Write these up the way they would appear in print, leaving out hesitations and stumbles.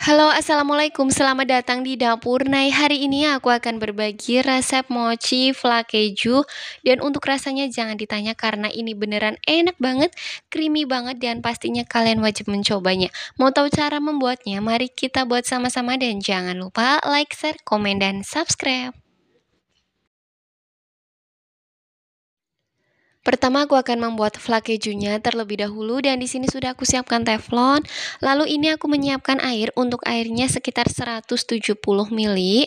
Halo, assalamualaikum. Selamat datang di dapur. Nah, hari ini aku akan berbagi resep mochi fla keju. Dan untuk rasanya jangan ditanya karena ini beneran enak banget, creamy banget, dan pastinya kalian wajib mencobanya. Mau tahu cara membuatnya? Mari kita buat sama-sama dan jangan lupa like, share, komen, dan subscribe. Pertama aku akan membuat fla kejunya terlebih dahulu dan di sini sudah aku siapkan teflon. Lalu ini aku menyiapkan air, untuk airnya sekitar 170 ml.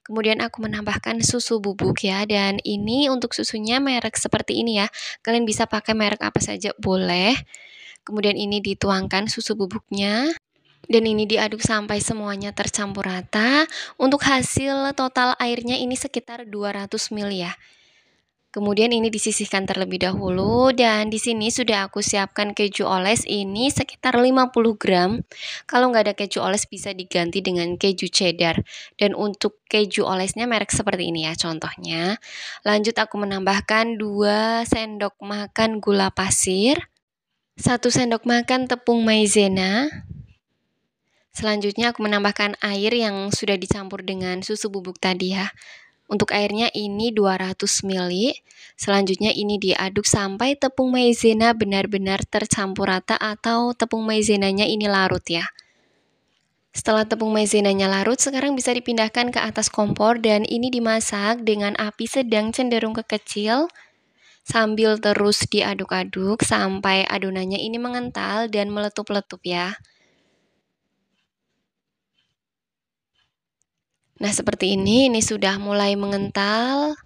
Kemudian aku menambahkan susu bubuk ya, dan ini untuk susunya merek seperti ini ya. Kalian bisa pakai merek apa saja boleh. Kemudian ini dituangkan susu bubuknya. Dan ini diaduk sampai semuanya tercampur rata. Untuk hasil total airnya ini sekitar 200 ml ya. Kemudian ini disisihkan terlebih dahulu dan di sini sudah aku siapkan keju oles ini sekitar 50 gram. Kalau nggak ada keju oles bisa diganti dengan keju cheddar. Dan untuk keju olesnya merek seperti ini ya contohnya. Lanjut aku menambahkan 2 sendok makan gula pasir, 1 sendok makan tepung maizena. Selanjutnya aku menambahkan air yang sudah dicampur dengan susu bubuk tadi ya. Untuk airnya ini 200 ml. Selanjutnya ini diaduk sampai tepung maizena benar-benar tercampur rata atau tepung maizenanya ini larut ya. Setelah tepung maizenanya larut, sekarang bisa dipindahkan ke atas kompor dan ini dimasak dengan api sedang cenderung ke kecil sambil terus diaduk-aduk sampai adonannya ini mengental dan meletup-letup ya. Nah, seperti ini sudah mulai mengental.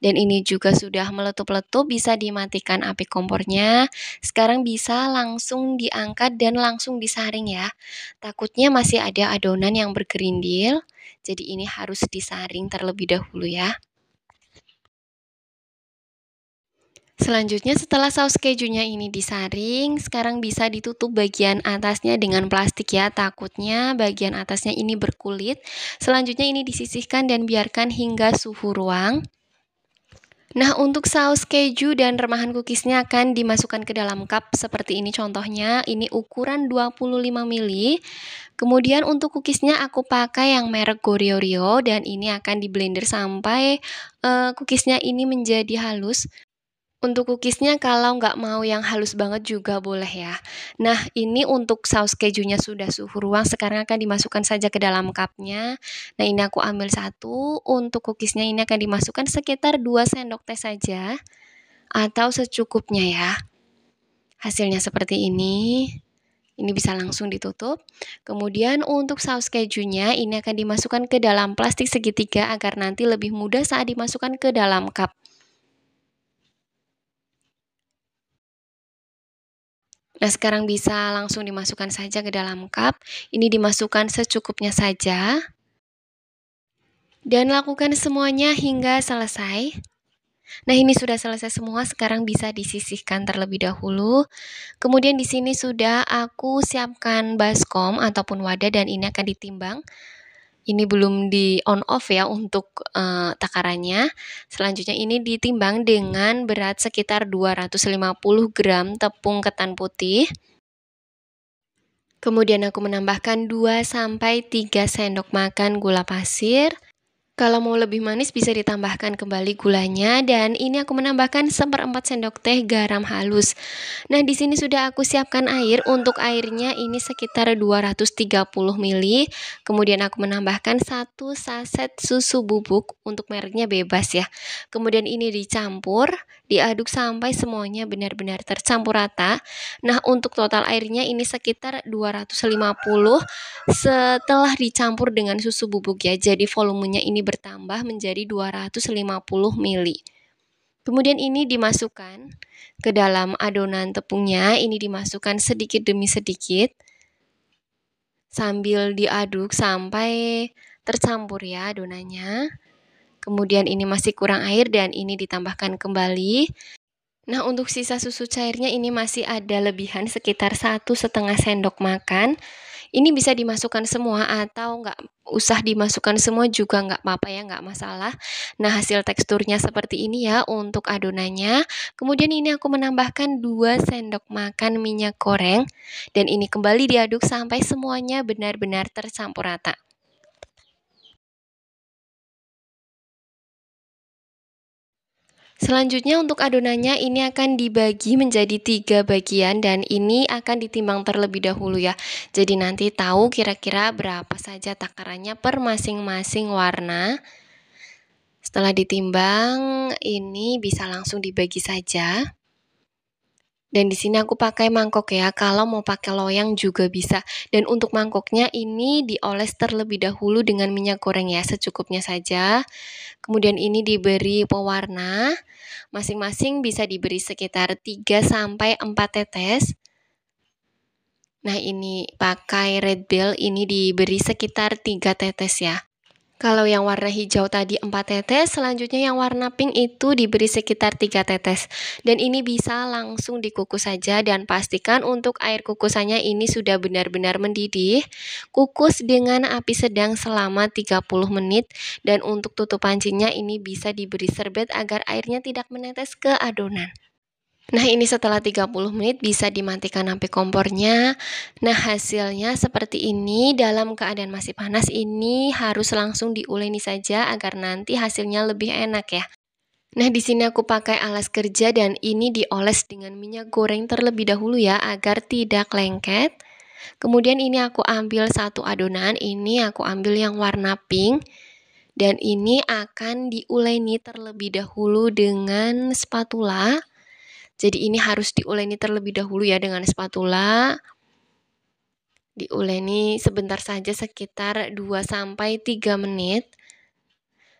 Dan ini juga sudah meletup-letup, bisa dimatikan api kompornya. Sekarang bisa langsung diangkat dan langsung disaring ya. Takutnya masih ada adonan yang bergerindil, jadi ini harus disaring terlebih dahulu ya. Selanjutnya setelah saus kejunya ini disaring, sekarang bisa ditutup bagian atasnya dengan plastik ya, takutnya bagian atasnya ini berkulit. Selanjutnya ini disisihkan dan biarkan hingga suhu ruang. Nah, untuk saus keju dan remahan cookiesnya akan dimasukkan ke dalam cup seperti ini contohnya. Ini ukuran 25 ml. Kemudian untuk cookiesnya aku pakai yang merek Goryeo dan ini akan di blender sampai cookiesnya ini menjadi halus. Untuk cookiesnya kalau nggak mau yang halus banget juga boleh ya. Nah, ini untuk saus kejunya sudah suhu ruang, sekarang akan dimasukkan saja ke dalam cupnya. Nah, ini aku ambil satu, untuk cookiesnya ini akan dimasukkan sekitar 2 sendok teh saja, atau secukupnya ya. Hasilnya seperti ini. Ini bisa langsung ditutup. Kemudian untuk saus kejunya ini akan dimasukkan ke dalam plastik segitiga agar nanti lebih mudah saat dimasukkan ke dalam cup. Nah, sekarang bisa langsung dimasukkan saja ke dalam cup. Ini dimasukkan secukupnya saja. Dan lakukan semuanya hingga selesai. Nah, ini sudah selesai semua, sekarang bisa disisihkan terlebih dahulu. Kemudian di sini sudah aku siapkan baskom ataupun wadah dan ini akan ditimbang. Ini belum di on off ya untuk takarannya. Selanjutnya ini ditimbang dengan berat sekitar 250 gram tepung ketan putih. Kemudian aku menambahkan 2-3 sendok makan gula pasir. Kalau mau lebih manis bisa ditambahkan kembali gulanya dan ini aku menambahkan 1/4 sendok teh garam halus. Nah, di sini sudah aku siapkan air. Untuk airnya ini sekitar 230 ml. Kemudian aku menambahkan 1 saset susu bubuk, untuk mereknya bebas ya. Kemudian ini dicampur, diaduk sampai semuanya benar-benar tercampur rata. Nah, untuk total airnya ini sekitar 250 setelah dicampur dengan susu bubuk ya. Jadi volumenya ini bertambah menjadi 250 ml. Kemudian ini dimasukkan ke dalam adonan tepungnya, ini dimasukkan sedikit demi sedikit sambil diaduk sampai tercampur ya adonannya. Kemudian ini masih kurang air dan ini ditambahkan kembali. Nah, untuk sisa susu cairnya ini masih ada lebihan sekitar 1,5 sendok makan. Ini bisa dimasukkan semua atau nggak usah dimasukkan semua juga nggak apa-apa ya, nggak masalah. Nah, hasil teksturnya seperti ini ya untuk adonannya. Kemudian ini aku menambahkan 2 sendok makan minyak goreng dan ini kembali diaduk sampai semuanya benar-benar tercampur rata. Selanjutnya untuk adonannya ini akan dibagi menjadi 3 bagian dan ini akan ditimbang terlebih dahulu ya. Jadi nanti tahu kira-kira berapa saja takarannya per masing-masing warna. Setelah ditimbang, ini bisa langsung dibagi saja. Dan di sini aku pakai mangkok ya. Kalau mau pakai loyang juga bisa. Dan untuk mangkoknya ini dioles terlebih dahulu dengan minyak goreng ya, secukupnya saja. Kemudian ini diberi pewarna. Masing-masing bisa diberi sekitar 3 sampai 4 tetes. Nah, ini pakai Red Bell ini diberi sekitar 3 tetes ya. Kalau yang warna hijau tadi 4 tetes, selanjutnya yang warna pink itu diberi sekitar 3 tetes. Dan ini bisa langsung dikukus saja dan pastikan untuk air kukusannya ini sudah benar-benar mendidih. Kukus dengan api sedang selama 30 menit dan untuk tutup pancinya ini bisa diberi serbet agar airnya tidak menetes ke adonan. Nah, ini setelah 30 menit bisa dimatikan api kompornya. Nah, hasilnya seperti ini. Dalam keadaan masih panas ini harus langsung diuleni saja agar nanti hasilnya lebih enak ya. Nah, di sini aku pakai alas kerja dan ini dioles dengan minyak goreng terlebih dahulu ya agar tidak lengket. Kemudian ini aku ambil satu adonan, ini aku ambil yang warna pink. Dan ini akan diuleni terlebih dahulu dengan spatula. Jadi ini harus diuleni terlebih dahulu ya dengan spatula. Diuleni sebentar saja sekitar 2 sampai 3 menit.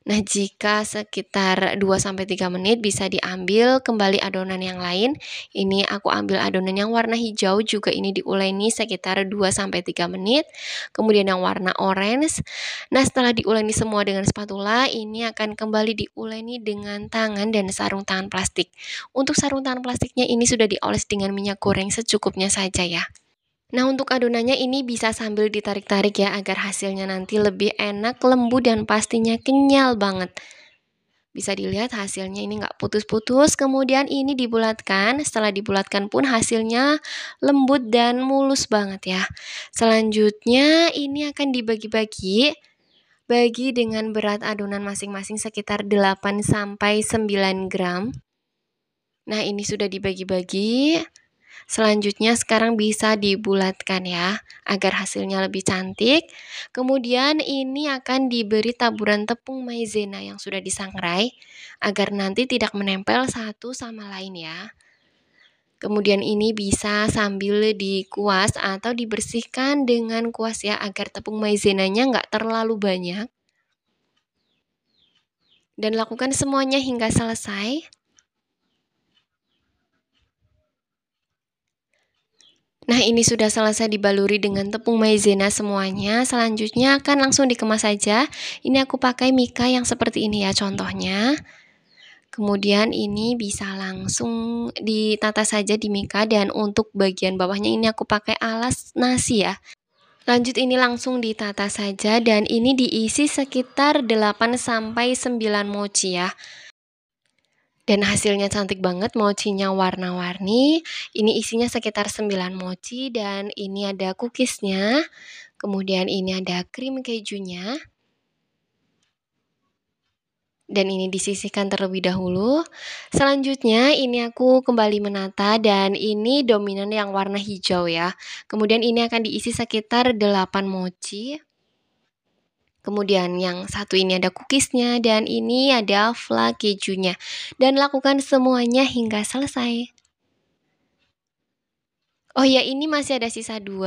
Nah, jika sekitar 2 sampai 3 menit bisa diambil kembali adonan yang lain. Ini aku ambil adonan yang warna hijau juga ini diuleni sekitar 2 sampai 3 menit. Kemudian yang warna orange. Nah, setelah diuleni semua dengan spatula, ini akan kembali diuleni dengan tangan dan sarung tangan plastik. Untuk sarung tangan plastiknya ini sudah dioles dengan minyak goreng secukupnya saja ya. Nah, untuk adonannya ini bisa sambil ditarik-tarik ya agar hasilnya nanti lebih enak, lembut, dan pastinya kenyal banget. Bisa dilihat hasilnya ini nggak putus-putus, kemudian ini dibulatkan. Setelah dibulatkan pun hasilnya lembut dan mulus banget ya. Selanjutnya ini akan dibagi-bagi. Bagi dengan berat adonan masing-masing sekitar 8 sampai 9 gram. Nah, ini sudah dibagi-bagi. Selanjutnya sekarang bisa dibulatkan ya, agar hasilnya lebih cantik. Kemudian ini akan diberi taburan tepung maizena yang sudah disangrai, agar nanti tidak menempel satu sama lain ya. Kemudian ini bisa sambil dikuas atau dibersihkan dengan kuas ya, agar tepung maizenanya nggak terlalu banyak. Dan lakukan semuanya hingga selesai. Nah, ini sudah selesai dibaluri dengan tepung maizena semuanya. Selanjutnya akan langsung dikemas saja. Ini aku pakai mika yang seperti ini ya contohnya. Kemudian ini bisa langsung ditata saja di mika dan untuk bagian bawahnya ini aku pakai alas nasi ya. Lanjut ini langsung ditata saja dan ini diisi sekitar 8 sampai 9 mochi ya. Dan hasilnya cantik banget, mochinya warna-warni. Ini isinya sekitar 9 mochi dan ini ada cookiesnya. Kemudian ini ada krim kejunya. Dan ini disisihkan terlebih dahulu. Selanjutnya ini aku kembali menata dan ini dominan yang warna hijau ya. Kemudian ini akan diisi sekitar 8 mochi. Kemudian yang satu ini ada cookiesnya dan ini ada flan kejunya. Dan lakukan semuanya hingga selesai. Oh ya, ini masih ada sisa 2.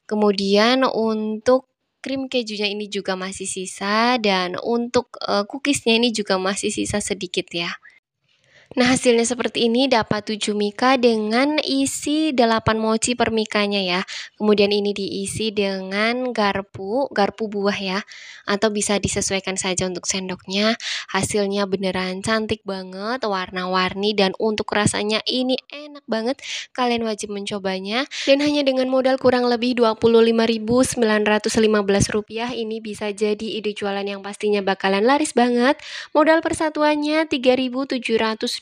Kemudian untuk krim kejunya ini juga masih sisa dan untuk cookiesnya ini juga masih sisa sedikit ya. Nah, hasilnya seperti ini dapat 7 mika dengan isi 8 mochi per mikanya ya. Kemudian ini diisi dengan garpu buah ya. Atau bisa disesuaikan saja untuk sendoknya. Hasilnya beneran cantik banget, warna-warni dan untuk rasanya ini enak banget. Kalian wajib mencobanya. Dan hanya dengan modal kurang lebih Rp25.915 ini bisa jadi ide jualan yang pastinya bakalan laris banget. Modal persatuannya Rp3.702.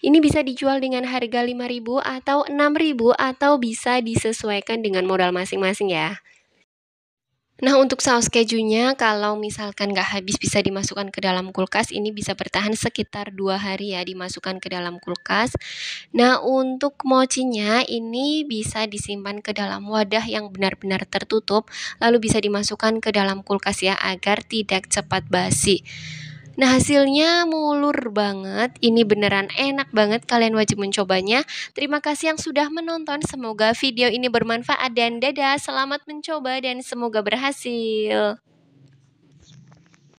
Ini bisa dijual dengan harga Rp5.000 atau Rp6.000 atau bisa disesuaikan dengan modal masing-masing ya. Nah, untuk saus kejunya, kalau misalkan nggak habis bisa dimasukkan ke dalam kulkas, ini bisa bertahan sekitar 2 hari ya, dimasukkan ke dalam kulkas. Nah, untuk mochinya ini bisa disimpan ke dalam wadah yang benar-benar tertutup, lalu bisa dimasukkan ke dalam kulkas ya, agar tidak cepat basi. Nah, hasilnya mulur banget. Ini beneran enak banget. Kalian wajib mencobanya. Terima kasih yang sudah menonton. Semoga video ini bermanfaat dan dadah. Selamat mencoba dan semoga berhasil.